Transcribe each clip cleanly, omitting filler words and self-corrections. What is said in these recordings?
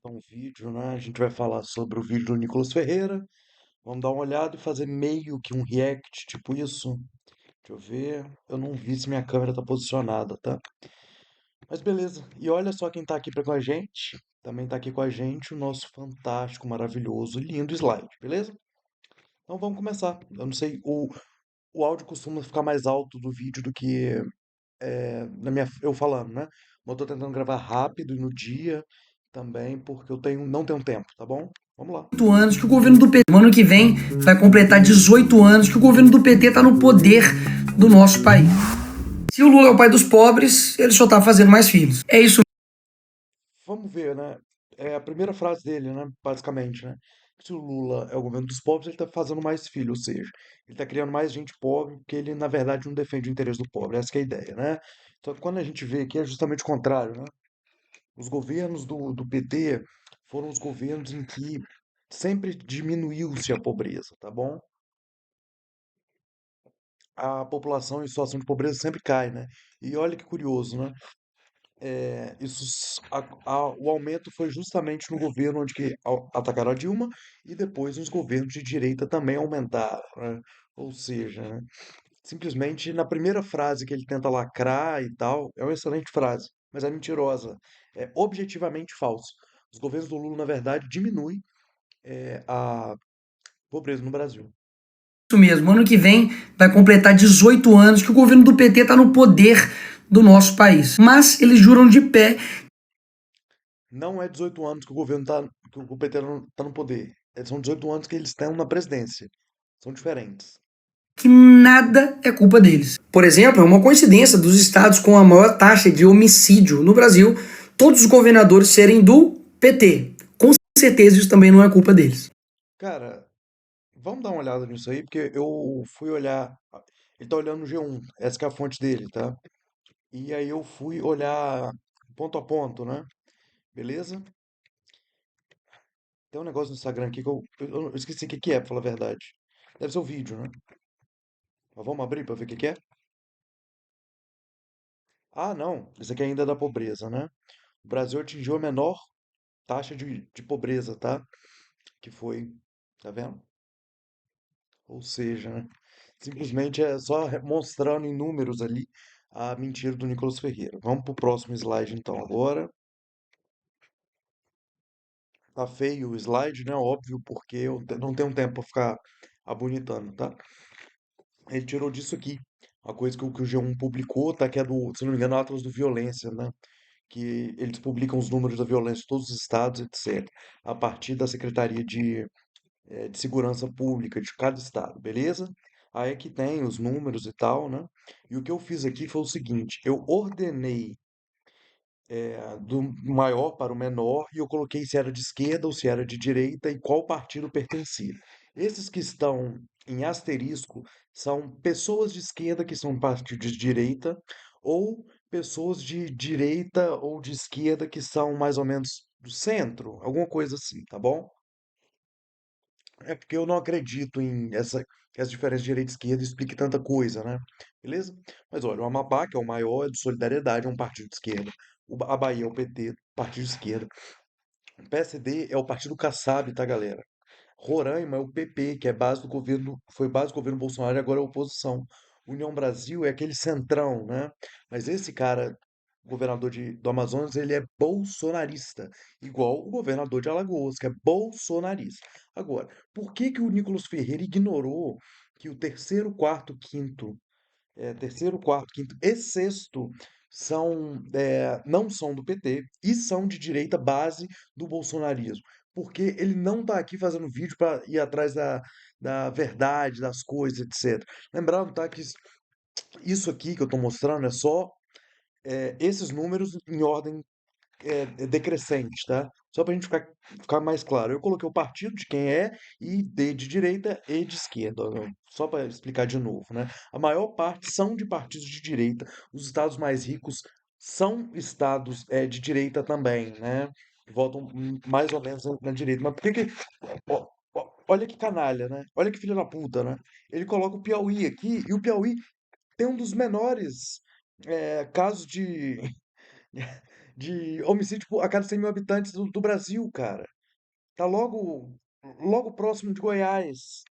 Um vídeo, né? A gente vai falar sobre o vídeo do Nicolas Ferreira. Vamos dar uma olhada e fazer meio que um react, tipo isso. Deixa eu ver. Eu não vi se minha câmera tá posicionada, tá? Mas beleza. E olha só quem tá aqui com a gente. Também tá aqui com a gente o nosso fantástico, maravilhoso, lindo slide, beleza? Então vamos começar. Eu não sei, o áudio costuma ficar mais alto do vídeo do que eu falando, né? Mas eu tô tentando gravar rápido e no dia também, porque não tenho tempo, tá bom? Vamos lá. 18 anos que o governo do PT, no ano que vem, vai completar 18 anos que o governo do PT está no poder do nosso país. Se o Lula é o pai dos pobres, ele só está fazendo mais filhos. É isso. Vamos ver, né? É a primeira frase dele, né? Basicamente, né? Se o Lula é o governo dos pobres, ele tá fazendo mais filho, ou seja, ele tá criando mais gente pobre, porque ele, na verdade, não defende o interesse do pobre. Essa que é a ideia, né? Só que quando a gente vê aqui é justamente o contrário, né? Os governos do PT foram os governos em que sempre diminuiu-se a pobreza, tá bom? A população em situação de pobreza sempre cai, né? E olha que curioso, né? O aumento foi justamente no governo onde que atacaram a Dilma e depois nos governos de direita também aumentaram, né? Ou seja, né? Simplesmente na primeira frase que ele tenta lacrar e tal, é uma excelente frase, mas é mentirosa, é objetivamente falso. Os governos do Lula, na verdade, diminuem a pobreza no Brasil. Isso mesmo, ano que vem vai completar 18 anos que o governo do PT está no poder do nosso país. Mas eles juram de pé Não é 18 anos que que o PT não tá no poder. São 18 anos que eles estão na presidência. São diferentes. que nada é culpa deles. Por exemplo, é uma coincidência dos estados com a maior taxa de homicídio no Brasil, todos os governadores serem do PT. Com certeza isso também não é culpa deles. Cara, vamos dar uma olhada nisso aí, porque eu fui olhar. Ele tá olhando no G1, essa que é a fonte dele, tá? E aí eu fui olhar ponto a ponto, né? Beleza? Tem um negócio no Instagram aqui que eu esqueci o que que é, pra falar a verdade. Deve ser o vídeo, né? Mas vamos abrir pra ver o que que é? Ah, não. Isso aqui ainda é da pobreza, né? O Brasil atingiu a menor taxa de pobreza, tá? Que foi, tá vendo? Ou seja, né? Simplesmente é só mostrando em números ali a mentira do Nicolas Ferreira. Vamos pro próximo slide então agora. Tá feio o slide, né? Óbvio, porque eu não tenho tempo pra ficar abonitando, tá? Ele tirou disso aqui. Uma coisa que o G1 publicou, tá? Que é do, se não me engano, Atlas do Violência, né? Que eles publicam os números da violência de todos os estados, etc. A partir da Secretaria de Segurança Pública de cada estado, beleza? Aí aqui tem os números e tal, né? E o que eu fiz aqui foi o seguinte: eu ordenei do maior para o menor e eu coloquei se era de esquerda ou se era de direita e qual partido pertencia. Esses que estão em asterisco são pessoas de esquerda que são partidos de direita ou pessoas de direita ou de esquerda que são mais ou menos do centro, alguma coisa assim, tá bom? É porque eu não acredito que essa diferença de direita e esquerda explique tanta coisa, né? Beleza? Mas olha, o Amapá, que é o maior, é de Solidariedade, é um partido de esquerda. A Bahia é o PT, partido de esquerda. O PSD é o partido Kassab, tá, galera? Roraima é o PP, que é base do governo, foi base do governo Bolsonaro e agora é oposição. União Brasil é aquele centrão, né? Mas esse cara, governador do Amazonas, ele é bolsonarista, igual o governador de Alagoas, que é bolsonarista. Agora, por que que o Nicolas Ferreira ignorou que o terceiro, quarto, quinto e sexto não são do PT e são de direita base do bolsonarismo? Porque ele não tá aqui fazendo vídeo para ir atrás da verdade, das coisas, etc. Lembrando, tá, que isso aqui que eu tô mostrando é só esses números em ordem decrescente, tá? Só pra gente ficar mais claro. Eu coloquei o partido de quem é e de direita e de esquerda, ó. Só para explicar de novo, né? A maior parte são de partidos de direita. Os estados mais ricos são estados de direita também, né? Que votam mais ou menos na direita. Mas por que que... Olha que canalha, né? Olha que filho da puta, né? Ele coloca o Piauí aqui e o Piauí tem um dos menores casos de homicídio a cada 100 mil habitantes do Brasil, cara. Tá logo próximo de Goiás.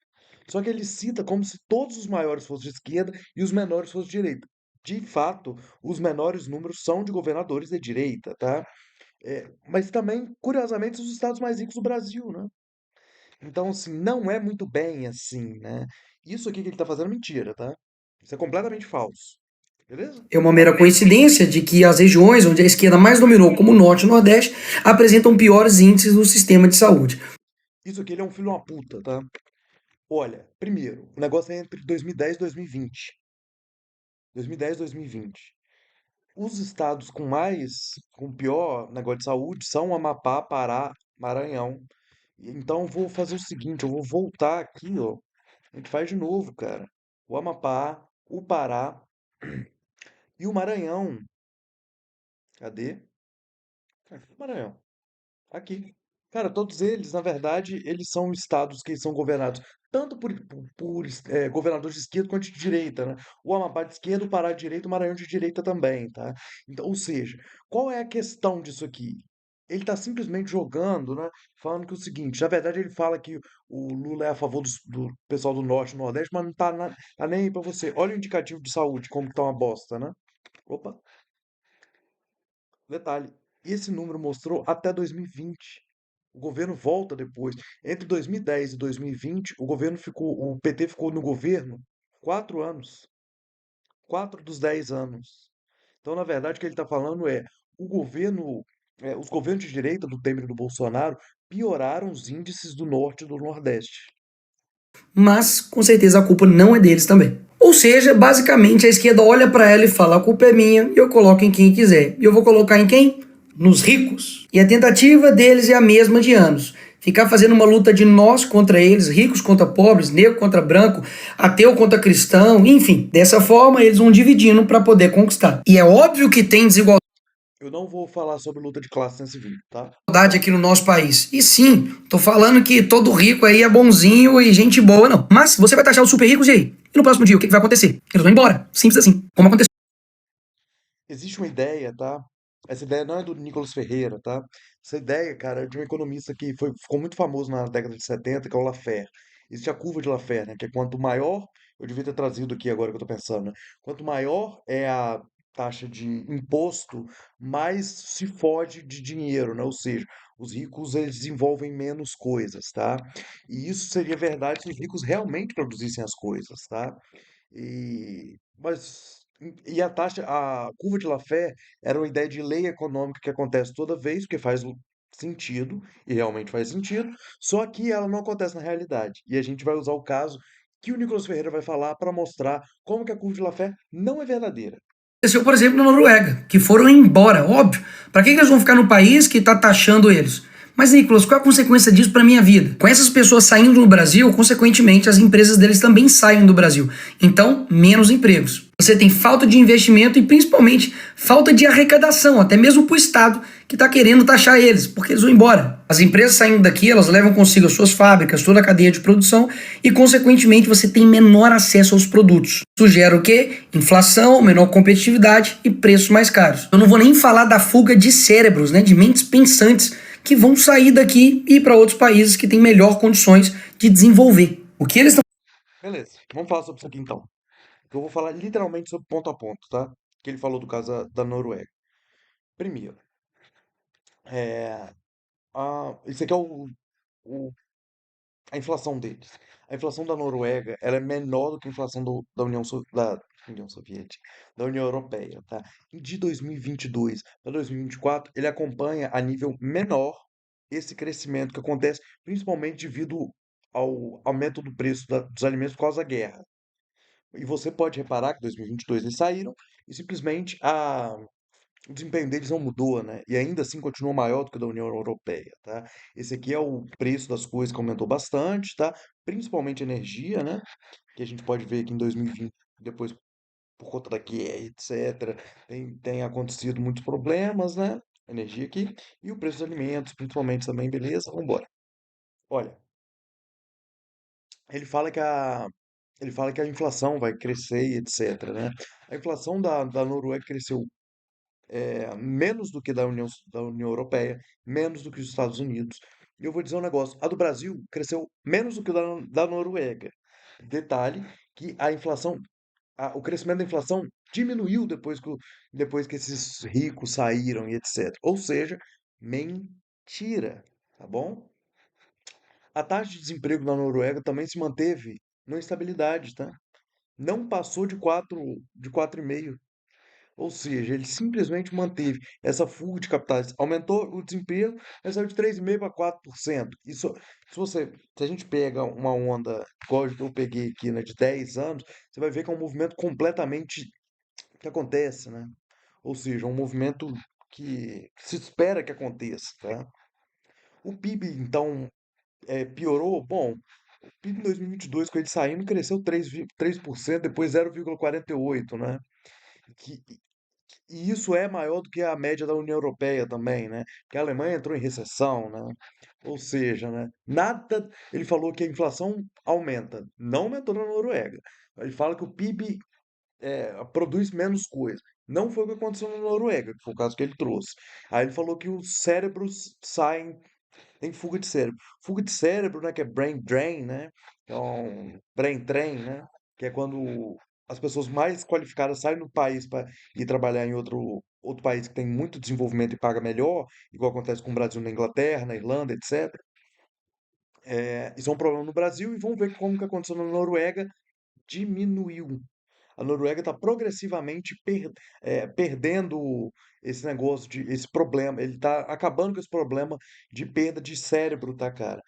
Só que ele cita como se todos os maiores fossem de esquerda e os menores fossem de direita. De fato, os menores números são de governadores de direita, tá? Mas também, curiosamente, são os estados mais ricos do Brasil, né? Então, assim, não é muito bem assim, né? Isso aqui que ele tá fazendo é mentira, tá? Isso é completamente falso. Beleza? É uma mera coincidência de que as regiões onde a esquerda mais dominou, como o Norte e o Nordeste, apresentam piores índices do sistema de saúde. Isso aqui ele é um filho de uma puta, tá? Olha, primeiro, o negócio é entre 2010 e 2020. 2010 e 2020. Os estados com pior negócio de saúde são Amapá, Pará, Maranhão. Então, eu vou fazer o seguinte, eu vou voltar aqui, ó. A gente faz de novo, cara. O Amapá, o Pará e o Maranhão. Cadê? Maranhão. Aqui. Cara, todos eles, na verdade, eles são estados que são governados tanto por governadores de esquerda quanto de direita, né? O Amapá de esquerda, o Pará de direita, o Maranhão de direita também, tá? Então, ou seja, qual é a questão disso aqui? Ele está simplesmente jogando, né? Falando que é o seguinte, na verdade ele fala que o Lula é a favor do pessoal do Norte e Nordeste, mas não tá nem aí pra você. Olha o indicativo de saúde, como que tá uma bosta, né? Opa, detalhe, esse número mostrou até 2020. O governo volta depois. Entre 2010 e 2020, o PT ficou no governo 4 anos. 4 dos 10 anos. Então, na verdade, o que ele está falando é o governo, os governos de direita do Temer e do Bolsonaro pioraram os índices do Norte e do Nordeste. Mas, com certeza, a culpa não é deles também. Ou seja, basicamente a esquerda olha para ela e fala: a culpa é minha, e eu coloco em quem quiser. E eu vou colocar em quem? Nos ricos. E a tentativa deles é a mesma de anos. Ficar fazendo uma luta de nós contra eles, ricos contra pobres, negro contra branco, ateu contra cristão, enfim. Dessa forma, eles vão dividindo para poder conquistar. E é óbvio que tem desigualdade Eu não vou falar sobre luta de classe nesse vídeo, tá? aqui no nosso país. E sim, tô falando que todo rico aí é bonzinho e gente boa, não. Mas você vai taxar os super ricos e aí? E no próximo dia, o que vai acontecer? Eles vão embora. Simples assim. Como aconteceu. Existe uma ideia, tá? Essa ideia não é do Nicolas Ferreira, tá? Essa ideia, cara, é de um economista que ficou muito famoso na década de 70, que é o Laffer. Existe a curva de Laffer, né? Que é quanto maior, eu devia ter trazido aqui agora que eu tô pensando, né? Quanto maior é a taxa de imposto, mais se fode de dinheiro, né? Ou seja, os ricos eles desenvolvem menos coisas, tá? E isso seria verdade se os ricos realmente produzissem as coisas, tá? E a taxa, a curva de Laffer era uma ideia de lei econômica que acontece toda vez, porque faz sentido, e realmente faz sentido, só que ela não acontece na realidade. E a gente vai usar o caso que o Nicolas Ferreira vai falar para mostrar como que a curva de Laffer não é verdadeira. Aconteceu, por exemplo, na Noruega, que foram embora, óbvio. Para que eles vão ficar no país que está taxando eles? Mas, Nicolas, qual é a consequência disso para minha vida? Com essas pessoas saindo do Brasil, consequentemente, as empresas deles também saem do Brasil. Então, menos empregos. Você tem falta de investimento e, principalmente, falta de arrecadação, até mesmo para o Estado, que está querendo taxar eles, porque eles vão embora. As empresas saindo daqui, elas levam consigo as suas fábricas, toda a cadeia de produção e, consequentemente, você tem menor acesso aos produtos. Isso gera o quê? Inflação, menor competitividade e preços mais caros. Eu não vou nem falar da fuga de cérebros, né, de mentes pensantes que vão sair daqui e ir para outros países que têm melhor condições de desenvolver. O que eles estão. Beleza, vamos falar sobre isso aqui então. Eu vou falar literalmente sobre ponto a ponto, tá? Que ele falou do caso da Noruega. Primeiro, é, esse aqui é o a inflação deles. A inflação da Noruega, ela é menor do que a inflação da União Soviética, da União Europeia, tá? E de 2022 para 2024, ele acompanha a nível menor esse crescimento que acontece principalmente devido ao aumento do preço dos alimentos por causa da guerra. E você pode reparar que em 2022 eles saíram e simplesmente o desempenho deles não mudou, né? E ainda assim continua maior do que o da União Europeia, tá? Esse aqui é o preço das coisas que aumentou bastante, tá? Principalmente energia, né? Que a gente pode ver que em 2020, depois por conta da guerra, etc., tem acontecido muitos problemas, né? Energia aqui. E o preço dos alimentos, principalmente também, beleza? Vambora. Olha, ele fala que a, ele fala que a inflação vai crescer e etc, né? A inflação da Noruega cresceu menos do que da União Europeia, menos do que os Estados Unidos. E eu vou dizer um negócio: a do Brasil cresceu menos do que da Noruega. Detalhe que a inflação, o crescimento da inflação diminuiu depois que esses ricos saíram e etc. Ou seja, mentira, tá bom? A taxa de desemprego na Noruega também se manteve numa estabilidade, tá? Não passou de 4,5. Ou seja, ele simplesmente manteve essa fuga de capitais. Aumentou o desemprego, mas saiu de 3,5% para 4%. Isso, se a gente pega uma onda, igual eu peguei aqui, né, de 10 anos, você vai ver que é um movimento completamente que acontece, né? Ou seja, um movimento que se espera que aconteça, tá? O PIB, então, piorou. Bom, o PIB em 2022, com ele saindo, cresceu 3%, depois 0,48%, né? Que, E isso é maior do que a média da União Europeia também, né? Porque a Alemanha entrou em recessão, né? Ou seja, né? Nada. Ele falou que a inflação aumenta. Não aumentou na Noruega. Ele fala que o PIB produz menos coisa. Não foi o que aconteceu na Noruega, que foi o caso que ele trouxe. Aí ele falou que os cérebros saem tem fuga de cérebro. Fuga de cérebro, né, que é brain drain, né? Então, brain drain, né? Que é quando as pessoas mais qualificadas saem do país para ir trabalhar em outro país que tem muito desenvolvimento e paga melhor, igual acontece com o Brasil na Inglaterra, na Irlanda, etc. Isso é um problema no Brasil e vamos ver como que aconteceu na Noruega. Diminuiu. A Noruega está progressivamente perdendo esse problema. Ele está acabando com esse problema de perda de cérebro, tá, cara?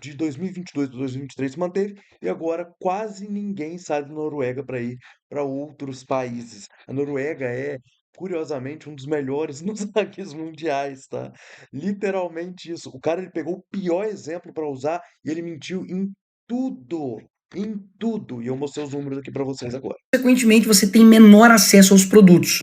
De 2022 para 2023 se manteve e agora quase ninguém sai da Noruega para ir para outros países. A Noruega é, curiosamente, um dos melhores nos rankings mundiais, tá? Literalmente isso. O cara ele pegou o pior exemplo para usar e ele mentiu em tudo. Em tudo. E eu mostrei os números aqui para vocês agora. Consequentemente, você tem menor acesso aos produtos.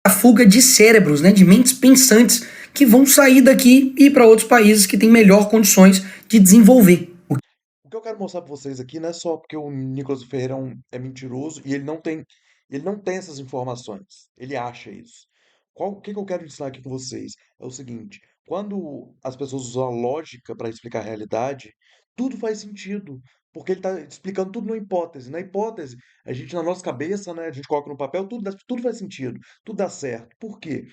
A fuga de cérebros, né, de mentes pensantes que vão sair daqui e ir para outros países que têm melhor condições de desenvolver. O que eu quero mostrar para vocês aqui não é só porque o Nicolas Ferreira é mentiroso e ele não tem essas informações. Ele acha isso. O que que eu quero ensinar aqui com vocês? É o seguinte: quando as pessoas usam a lógica para explicar a realidade, tudo faz sentido. Porque ele está explicando tudo numa hipótese. Na hipótese, a gente, na nossa cabeça, né, a gente coloca no papel, tudo faz sentido, tudo dá certo. Por quê?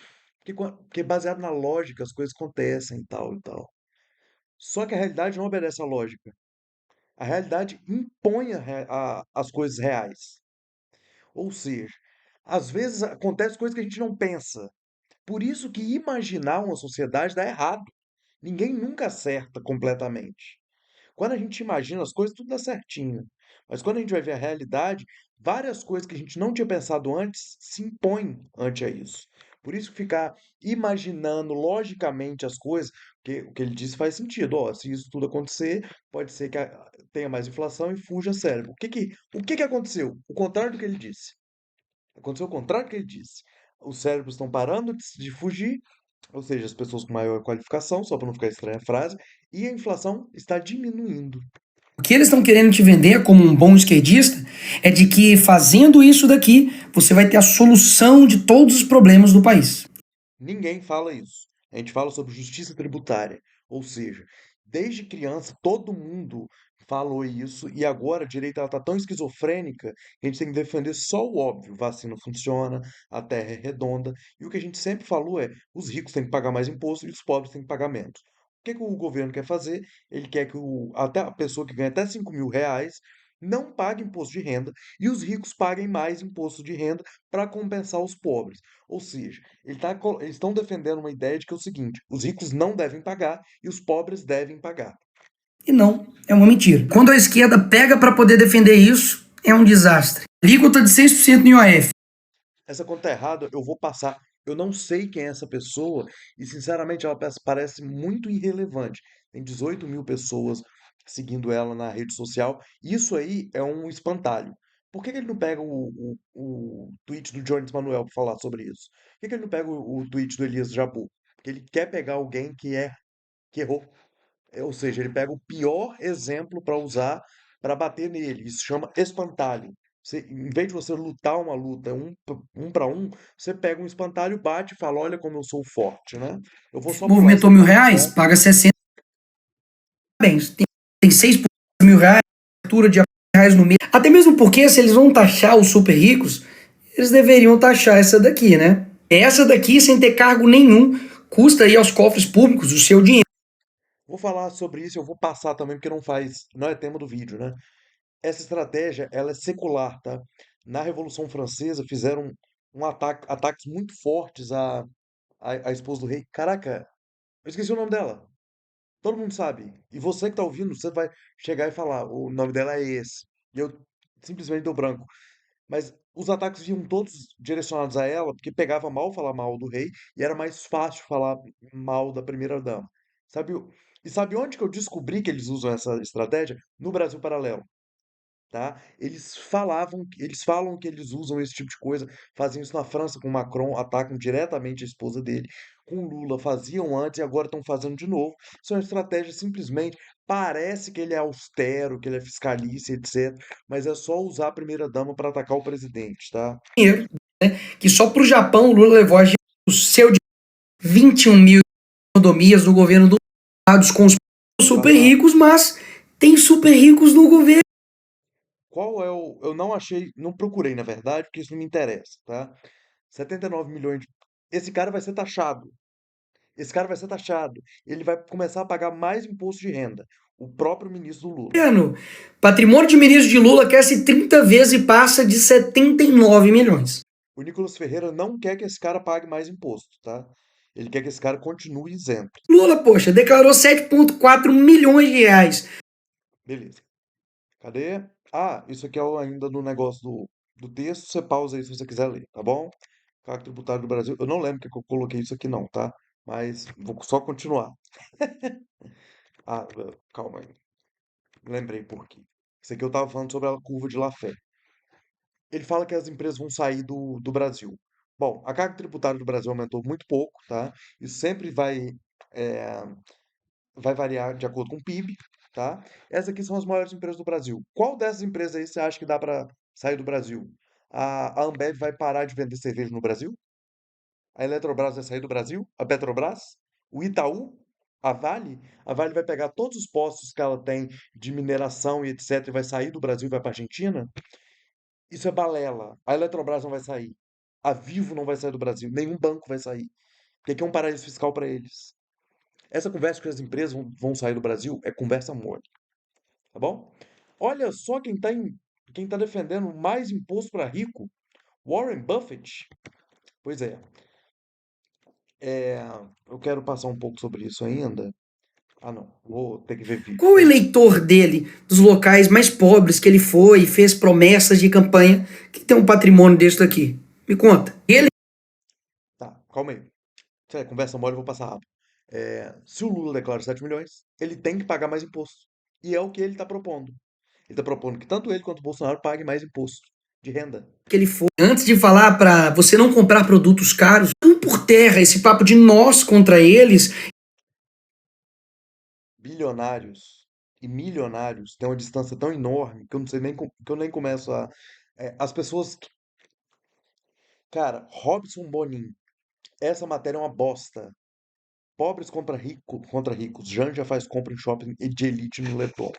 Porque baseado na lógica, as coisas acontecem e tal e tal. Só que a realidade não obedece à lógica. A realidade impõe as coisas reais. Ou seja, às vezes acontece coisas que a gente não pensa. Por isso que imaginar uma sociedade dá errado. Ninguém nunca acerta completamente. Quando a gente imagina as coisas, tudo dá certinho. Mas quando a gente vai ver a realidade, várias coisas que a gente não tinha pensado antes se impõem ante a isso. Por isso que ficar imaginando logicamente as coisas, porque o que ele disse faz sentido. Ó, se isso tudo acontecer, pode ser que tenha mais inflação e fuja cérebro. O que que aconteceu? O contrário do que ele disse. Aconteceu o contrário do que ele disse. Os cérebros estão parando de fugir, ou seja, as pessoas com maior qualificação, só para não ficar estranha a frase, e a inflação está diminuindo. O que eles estão querendo te vender como um bom esquerdista é de que fazendo isso daqui, você vai ter a solução de todos os problemas do país. Ninguém fala isso. A gente fala sobre justiça tributária. Ou seja, desde criança todo mundo falou isso e agora a direita está tão esquizofrênica que a gente tem que defender só o óbvio. Vacina funciona, a terra é redonda. E o que a gente sempre falou é os ricos têm que pagar mais imposto e os pobres têm que pagar menos. O que que o governo quer fazer? Ele quer que até a pessoa que ganha até R$ 5.000 não pague imposto de renda e os ricos paguem mais imposto de renda para compensar os pobres. Ou seja, eles estão defendendo uma ideia de que é o seguinte: os ricos não devem pagar e os pobres devem pagar. E não, é uma mentira. Quando a esquerda pega para poder defender isso, é um desastre. Alíquota de 6% no IOF. Essa conta é errada, eu vou passar. Eu não sei quem é essa pessoa e, sinceramente, ela parece muito irrelevante. Tem 18 mil pessoas seguindo ela na rede social. Isso aí é um espantalho. Por que que ele não pega o tweet do Jones Manuel para falar sobre isso? Por que que ele não pega o tweet do Elias Jabbour? Porque ele quer pegar alguém que errou. Ou seja, ele pega o pior exemplo para usar para bater nele. Isso chama espantalho. Em vez de você lutar uma luta um para um, você pega um espantalho, bate e fala: Olha como eu sou forte, né? Eu vou só pular Movimentou essa mil parte, reais, tá? paga 60 bens. Tem 6 por 1.000 reais, fatura de reais no mês. Até mesmo porque se eles vão taxar os super ricos, eles deveriam taxar essa daqui, né? Essa daqui, sem ter cargo nenhum, custa aí aos cofres públicos o seu dinheiro. Vou falar sobre isso, eu vou passar também, porque não é tema do vídeo, né? Essa estratégia, ela é secular, tá? Na Revolução Francesa fizeram ataques muito fortes à esposa do rei. Caraca, eu esqueci o nome dela. Todo mundo sabe. E você que tá ouvindo, você vai chegar e falar, o nome dela é esse. E eu simplesmente dou branco. Mas os ataques iam todos direcionados a ela, porque pegava mal falar mal do rei e era mais fácil falar mal da primeira dama. Sabe, e sabe onde que eu descobri que eles usam essa estratégia? No Brasil Paralelo, tá? Eles falam que eles usam esse tipo de coisa, fazem isso na França com Macron, atacam diretamente a esposa dele, com Lula faziam antes e agora estão fazendo de novo. São estratégias simplesmente, parece que ele é austero, que ele é fiscalista, etc, mas é só usar a primeira dama para atacar o presidente, tá? Que só para o Japão o Lula levou o seu de 21 mil economias do governo do Estados com os Tá, super tá. ricos, mas tem super ricos no governo. Qual é o. Eu não achei, não procurei, na verdade, porque isso não me interessa, tá? 79 milhões de. Esse cara vai ser taxado. Esse cara vai ser taxado. Ele vai começar a pagar mais imposto de renda. O próprio ministro do Lula. Patrimônio de ministro de Lula cresce 30 vezes e passa de 79 milhões. O Nicolas Ferreira não quer que esse cara pague mais imposto, tá? Ele quer que esse cara continue isento. Lula, poxa, declarou 7,4 milhões de reais. Beleza. Cadê? Ah, isso aqui é ainda no negócio do texto. Você pausa aí se você quiser ler, tá bom? Código Tributário do Brasil. Eu não lembro que eu coloquei isso aqui não, tá? Mas vou só continuar. Ah, calma aí. Lembrei por quê. Isso aqui eu tava falando sobre a curva de Laffer. Ele fala que as empresas vão sair do Brasil. Bom, a carga tributária do Brasil aumentou muito pouco, tá? Isso sempre é, vai variar de acordo com o PIB, tá? Essas aqui são as maiores empresas do Brasil. Qual dessas empresas aí você acha que dá para sair do Brasil? A Ambev vai parar de vender cerveja no Brasil? A Eletrobras vai sair do Brasil? A Petrobras? O Itaú? A Vale? A Vale vai pegar todos os postos que ela tem de mineração e etc. e vai sair do Brasil e vai para a Argentina? Isso é balela. A Eletrobras não vai sair. A Vivo não vai sair do Brasil. Nenhum banco vai sair. Porque aqui é um paraíso fiscal para eles. Essa conversa que as empresas vão sair do Brasil é conversa mole, tá bom? Olha só quem tá defendendo mais imposto para rico, Warren Buffett. Pois é, eu quero passar um pouco sobre isso ainda. Ah, não, vou ter que ver vídeo, Qual o peraí. eleitor dele, dos locais mais pobres que ele foi e fez promessas de campanha, que tem um patrimônio desse daqui? Me conta. Ele, Tá, calma aí. Se é conversa mole, eu vou passar rápido. Se o Lula declara 7 milhões, ele tem que pagar mais imposto. E é o que ele está propondo. Ele está propondo que tanto ele quanto o Bolsonaro paguem mais imposto de renda. que ele foi, antes de falar para você não comprar produtos caros, um por terra esse papo de nós contra eles. Bilionários e milionários têm uma distância tão enorme que eu não sei nem que eu nem começo a. As pessoas. Cara, Robson Bonin, essa matéria é uma bosta. Pobres contra ricos. Janja faz compra em shopping e de elite no Leblon.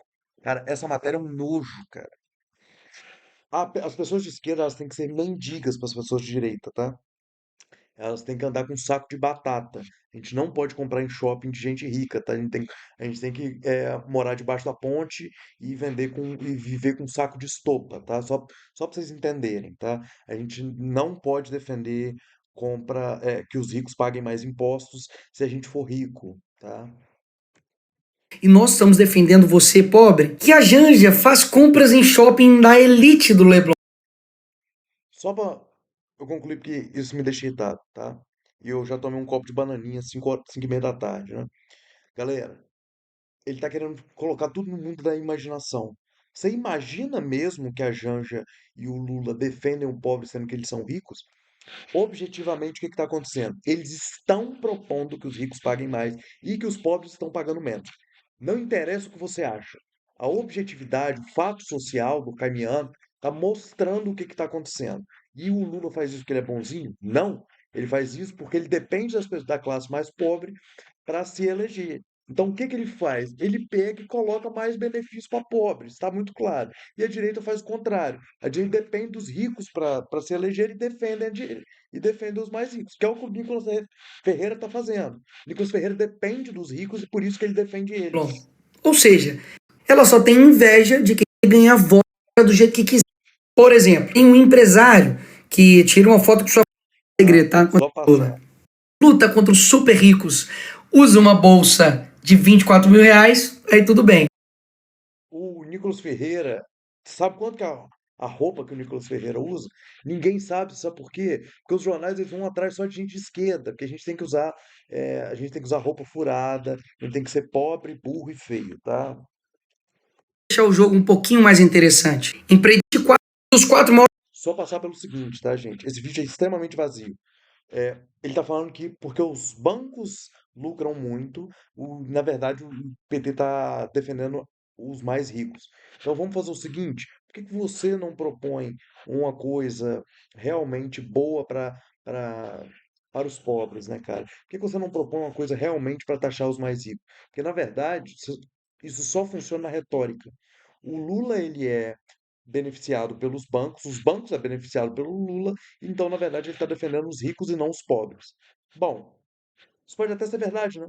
Cara, essa matéria é um nojo, cara. As pessoas de esquerda elas têm que ser mendigas para as pessoas de direita, tá? Elas têm que andar com um saco de batata. A gente não pode comprar em shopping de gente rica, tá? A gente tem que morar debaixo da ponte e e viver com um saco de estopa, tá? Só para vocês entenderem, tá? A gente não pode defender que os ricos paguem mais impostos se a gente for rico, tá? E nós estamos defendendo você, pobre, que a Janja faz compras em shopping da elite do Leblon. Só para eu concluir, porque isso me deixa irritado, tá? E eu já tomei um copo de bananinha às 5h30 da tarde, né? Galera, ele tá querendo colocar tudo no mundo da imaginação. Você imagina mesmo que a Janja e o Lula defendem o pobre sendo que eles são ricos? Objetivamente, o que está acontecendo? Eles estão propondo que os ricos paguem mais e que os pobres estão pagando menos. Não interessa o que você acha. A objetividade, o fato social do caminhando Tá mostrando o que está acontecendo. E o Lula faz isso porque ele é bonzinho? Não. Ele faz isso porque ele depende das pessoas da classe mais pobre para se eleger. Então, o que que ele faz? Ele pega e coloca mais benefícios para pobres, está muito claro. E a direita faz o contrário. A direita depende dos ricos para se eleger e defende os mais ricos, que é o que o Nicolas Ferreira está fazendo. O Nicolas Ferreira depende dos ricos e por isso que ele defende eles. Ou seja, ela só tem inveja de quem ganha voto do jeito que quiser. Por exemplo, tem um empresário que tira uma foto com sua Tá? segredo, tá? Só passar. Luta contra os super ricos, usa uma bolsa de 24 mil reais, aí tudo bem. O Nicolas Ferreira, sabe quanto que a roupa que o Nicolas Ferreira usa? Ninguém sabe por quê? Porque os jornais eles vão atrás só de gente de esquerda, porque a gente tem que usar, a gente tem que usar roupa furada, a gente tem que ser pobre, burro e feio, tá? Deixar o jogo um pouquinho mais interessante. Empreende dos quatro maiores. Só passar pelo seguinte, tá, gente? Esse vídeo é extremamente vazio. Ele está falando que porque os bancos lucram muito, na verdade o PT está defendendo os mais ricos. Então vamos fazer o seguinte: por que que você não propõe uma coisa realmente boa para para os pobres, né, cara? Por que que você não propõe uma coisa realmente para taxar os mais ricos? Porque na verdade isso só funciona na retórica. O Lula ele é beneficiado pelos bancos, os bancos é beneficiado pelo Lula, então, na verdade, ele está defendendo os ricos e não os pobres. Bom, isso pode até ser verdade, né?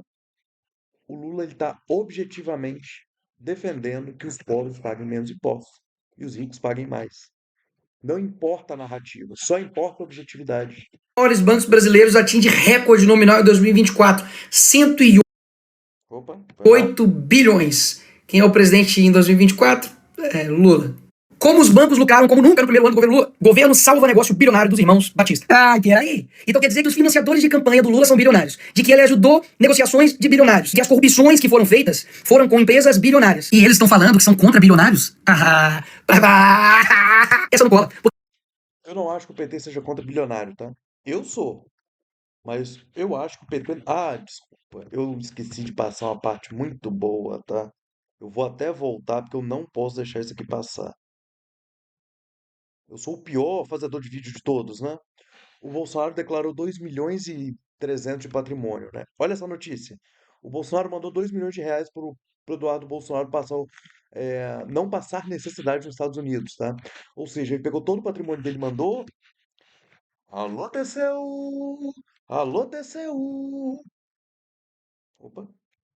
O Lula está objetivamente defendendo que os pobres paguem menos impostos e os ricos paguem mais. Não importa a narrativa, só importa a objetividade. Maiores bancos brasileiros atinge recorde nominal em 2024, 108 Opa, foi mal? bilhões. Quem é o presidente em 2024? Lula. Como os bancos lucraram como nunca no primeiro ano do governo Lula. Governo salva negócio bilionário dos irmãos Batista. Ah, peraí. Então quer dizer que os financiadores de campanha do Lula são bilionários. De que ele ajudou negociações de bilionários. De as corrupções que foram feitas foram com empresas bilionárias. E eles estão falando que são contra bilionários? Essa não cola. Eu não acho que o PT seja contra bilionário, tá? Eu sou, mas eu acho que o PT. Ah, desculpa, eu esqueci de passar uma parte muito boa, tá? Eu vou até voltar porque eu não posso deixar isso aqui passar. Eu sou o pior fazedor de vídeo de todos, né? O Bolsonaro declarou 2,3 milhões de patrimônio, né? Olha essa notícia. O Bolsonaro mandou 2 milhões de reais pro Eduardo Bolsonaro não passar necessidade nos Estados Unidos, tá? Ou seja, ele pegou todo o patrimônio dele e mandou. Alô, TCU! Alô, TCU! Opa,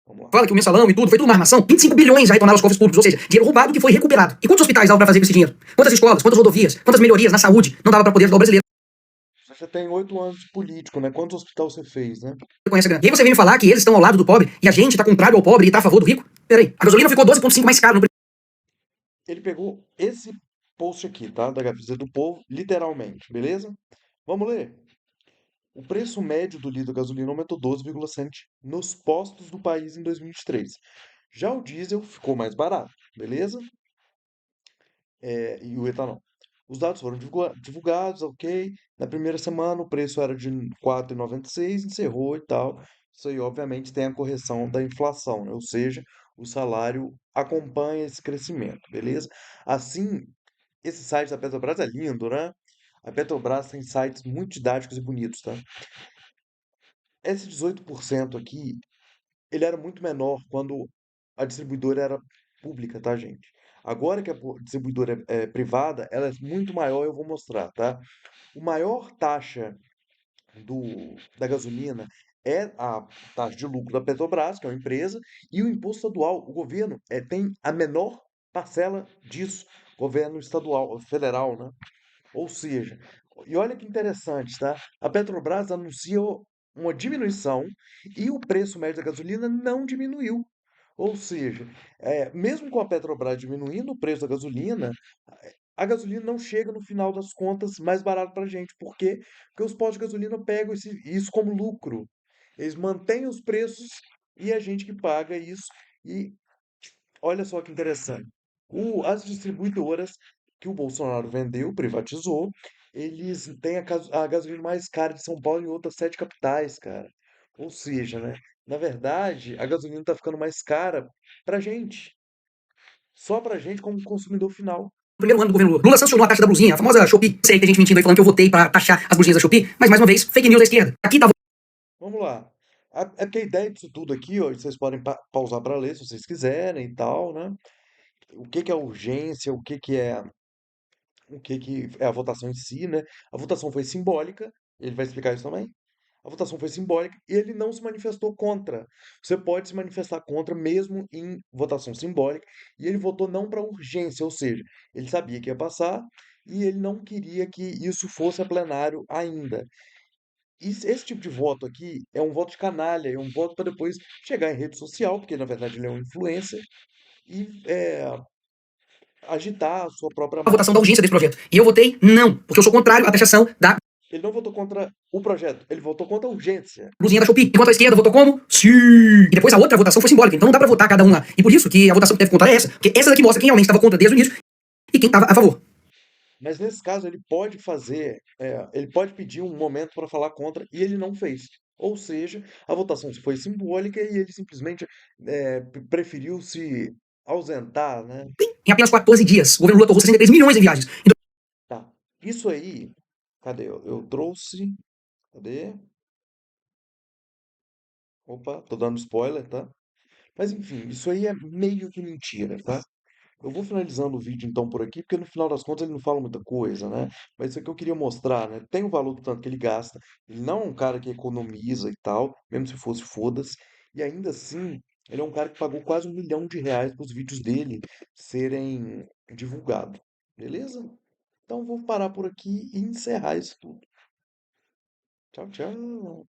vamos lá. Fala que o mensalão e tudo foi tudo uma armação. 25 bilhões já retornaram aos cofres públicos, ou seja, dinheiro roubado que foi recuperado. E quantos hospitais dava pra fazer com esse dinheiro? Quantas escolas, quantas rodovias, quantas melhorias na saúde não dava pra poder ajudar o brasileiro? Você já tem 8 anos de político, né? Quantos hospitais você fez, né? Conhece a grana. E aí você vem me falar que eles estão ao lado do pobre e a gente tá contrário ao pobre e tá a favor do rico? Peraí, a gasolina ficou 12,5 mais caro no Ele pegou esse post aqui, tá? Da Gazeta do Povo, literalmente, beleza? Vamos ler. O preço médio do litro de gasolina aumentou 12,7 nos postos do país em 2023. Já o diesel ficou mais barato, beleza? E o etanol. Os dados foram divulgados, ok. Na primeira semana o preço era de 4,96, encerrou e tal. Isso aí, obviamente, tem a correção da inflação, né? Ou seja, o salário acompanha esse crescimento, beleza? Assim, esse site da Petrobras é lindo, né? A Petrobras tem sites muito didáticos e bonitos, tá? Esse 18% aqui, ele era muito menor quando a distribuidora era pública, tá, gente? Agora que a distribuidora é privada, ela é muito maior, eu vou mostrar, tá? O maior taxa da gasolina é a taxa de lucro da Petrobras, que é uma empresa, e o imposto estadual, o governo tem a menor parcela disso, governo estadual, federal, né? Ou seja, e olha que interessante, tá? A Petrobras anunciou uma diminuição e o preço médio da gasolina não diminuiu. Ou seja, mesmo com a Petrobras diminuindo o preço da gasolina, a gasolina não chega no final das contas mais barato para a gente. Por quê? Porque os postos de gasolina pegam isso como lucro. Eles mantêm os preços e a gente que paga isso. E olha só que interessante. As distribuidoras que o Bolsonaro vendeu, privatizou, eles têm a gasolina mais cara de São Paulo e outras 7 capitais, cara. Ou seja, né? Na verdade, a gasolina está ficando mais cara pra gente. Só pra gente como consumidor final. primeiro ano do governo Lula. Lula sancionou a taxa da blusinha, a famosa Shopee. Sei que tem gente mentindo aí falando que eu votei pra taxar as blusinhas da Shopee, mas mais uma vez, fake news da esquerda. Aqui tá. Vamos lá. É porque a ideia disso tudo aqui, ó, vocês podem pausar para ler se vocês quiserem e tal, né? O que que é urgência, o que que é a votação em si, né? A votação foi simbólica, ele vai explicar isso também. A votação foi simbólica e ele não se manifestou contra. Você pode se manifestar contra mesmo em votação simbólica, e ele votou não para urgência, ou seja, ele sabia que ia passar e ele não queria que isso fosse a plenário ainda. Esse tipo de voto aqui é um voto de canalha, é um voto para depois chegar em rede social, porque na verdade ele é um influencer, e agitar a sua própria A votação da massa. urgência desse projeto. E eu votei não, porque eu sou contrário à taxação da Ele não votou contra o projeto, ele votou contra a urgência. blusinha da Shopee. Enquanto a esquerda votou como? Sim. E depois a outra votação foi simbólica, então não dá pra votar cada um lá. E por isso que a votação que teve contra é essa, porque essa daqui mostra quem realmente estava contra desde o início e quem estava a favor. Mas nesse caso ele pode fazer, ele pode pedir um momento para falar contra e ele não fez. Ou seja, a votação foi simbólica e ele simplesmente preferiu se ausentar, né? Em apenas 14 dias, o governo Lula torrou 63 milhões em viagens. Então, Tá. Isso aí, cadê? Eu trouxe, cadê? Opa, tô dando spoiler, tá? Mas enfim, isso aí é meio que mentira, tá? Eu vou finalizando o vídeo então por aqui, porque no final das contas ele não fala muita coisa, né? Mas isso aqui eu queria mostrar, né? Tem o valor do tanto que ele gasta. Ele não é um cara que economiza e tal, mesmo se fosse foda-se. E ainda assim, ele é um cara que pagou quase R$ 1 milhão para os vídeos dele serem divulgados. Beleza? Então vou parar por aqui e encerrar isso tudo. Tchau, tchau.